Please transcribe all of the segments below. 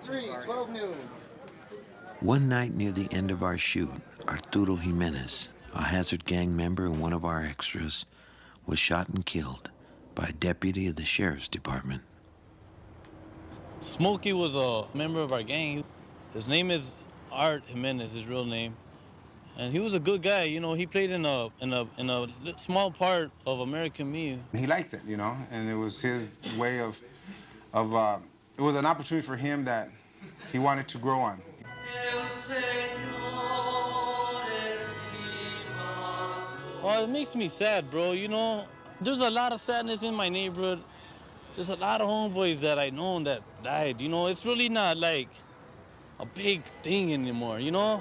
12 noon. One night near the end of our shoot, Arturo Jimenez, a Hazard Gang member and one of our extras, was shot and killed by a deputy of the sheriff's department. Smokey was a member of our gang. His name is Art Jimenez, his real name, and he was a good guy. You know, he played in a small part of American Me. He liked it, you know, and it was his way of it was an opportunity for him that he wanted to grow on. Well, it makes me sad, bro. You know, there's a lot of sadness in my neighborhood. There's a lot of homeboys that I know that died. You know, it's really not like a big thing anymore, you know?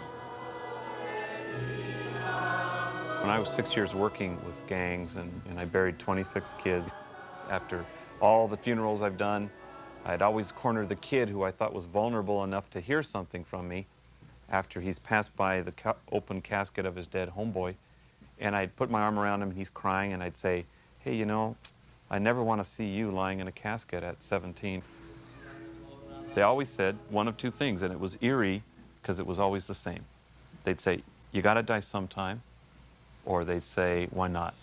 When I was 6 years working with gangs and I buried 26 kids, after all the funerals I've done, I'd always corner the kid who I thought was vulnerable enough to hear something from me after he's passed by the open casket of his dead homeboy. And I'd put my arm around him and he's crying and I'd say, hey, you know, I never want to see you lying in a casket at 17. They always said one of two things, and it was eerie because it was always the same. They'd say, you got to die sometime, or they'd say, why not?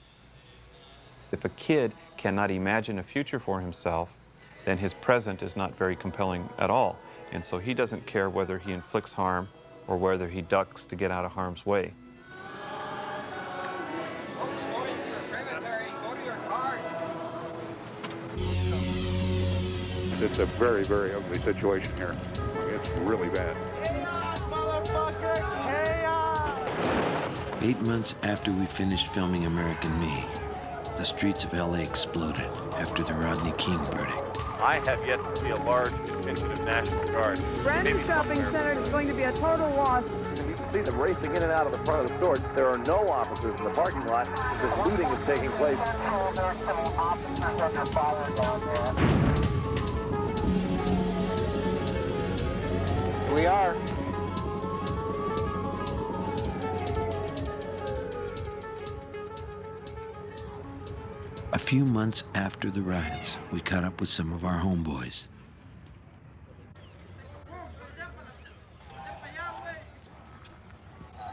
If a kid cannot imagine a future for himself, then his present is not very compelling at all. And so he doesn't care whether he inflicts harm or whether he ducks to get out of harm's way. It's a very, very ugly situation here. It's really bad. Chaos, motherfucker! Chaos! 8 months after we finished filming American Me, the streets of LA exploded after the Rodney King verdict. I have yet to see a large contingent of National Guard. Brandon Shopping Center is going to be a total loss. You can see them racing in and out of the front of the store. There are no officers in the parking lot. This looting is taking place. There are some officers under fire down there. We are. A few months after the riots, we caught up with some of our homeboys.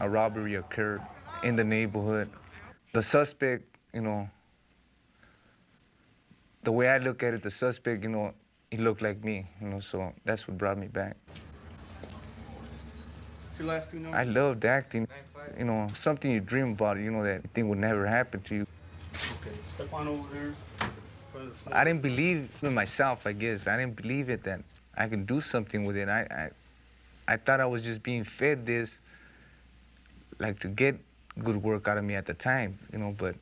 A robbery occurred in the neighborhood. The suspect, you know, the way I look at it, the suspect, you know, he looked like me, you know, so that's what brought me back. I loved acting, you know, something you dream about, you know, that you think would never happen to you. Okay, step on over there. I didn't believe in myself, I guess. I didn't believe it that I can do something with it. I thought I was just being fed this, like to get good work out of me at the time, you know, but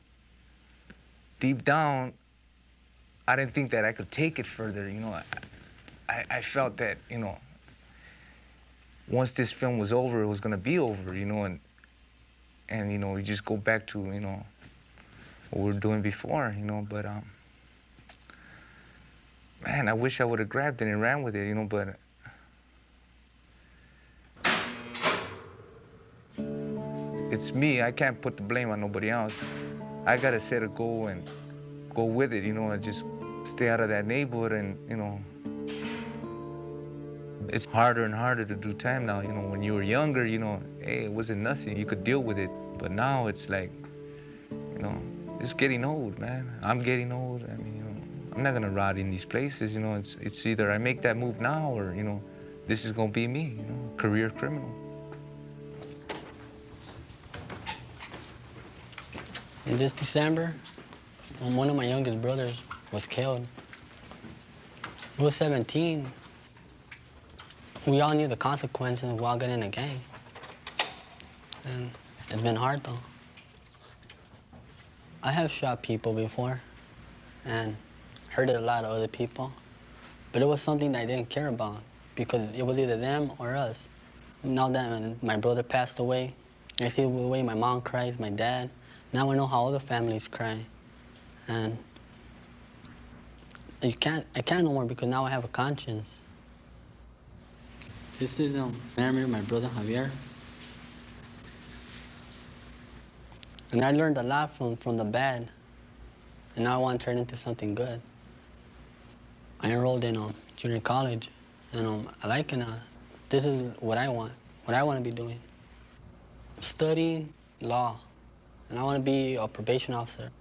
deep down, I didn't think that I could take it further, you know. I felt that, you know, once this film was over, it was gonna be over, you know, and you know, we just go back to, you know, what we were doing before, you know, but man, I wish I would have grabbed it and ran with it, you know, but it's me. I can't put the blame on nobody else. I gotta set a goal and go with it, you know, and just stay out of that neighborhood and, you know, it's harder and harder to do time now. You know, when you were younger, you know, hey, it wasn't nothing. You could deal with it. But now it's like, you know, it's getting old, man. I'm getting old. I mean, you know, I'm not gonna rot in these places. You know, it's either I make that move now or, you know, this is gonna be me, you know, career criminal. In this December, one of my youngest brothers was killed. He was 17. We all knew the consequences of all getting in a gang. And it's been hard, though. I have shot people before and hurted a lot of other people, but it was something that I didn't care about because it was either them or us. Now that my brother passed away, I see the way my mom cries, my dad. Now I know how other families cry. And I can't no more because now I have a conscience. This is Maramir, my brother Javier. And I learned a lot from the bad, and now I want to turn into something good. I enrolled in junior college, And I like it. This is what I want to be doing. Studying law, and I want to be a probation officer.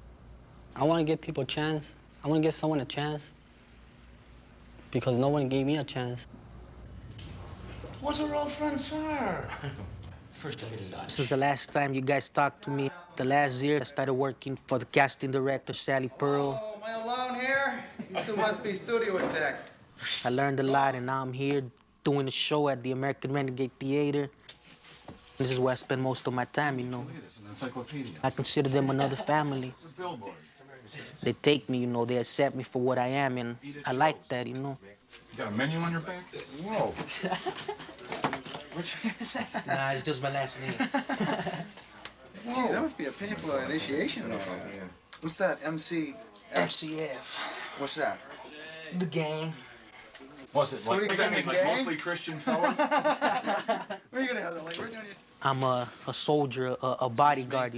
I want to give people a chance. I want to give someone a chance because no one gave me a chance. What's our old friend, sir? First of all, this is the last time you guys talked to me. The last year, I started working for the casting director, Sally Pearl. Oh, am I alone here? You two must be studio execs. I learned a lot, and now I'm here doing a show at the American Renegade Theater. This is where I spend most of my time, you know. It's an encyclopedia. I consider them another family. It's a billboard. They take me, you know, they accept me for what I am, and I like that, you know. You got a menu on your back? Whoa. Nah, it's just my last name. Geez, that must be a painful initiation. What's that? MCF. What's that? The gang. What's it? So what are you What's that gonna mean? gang? Like mostly Christian fellas? Where are you gonna have that? Like, we're doing it. I'm a soldier, a bodyguard.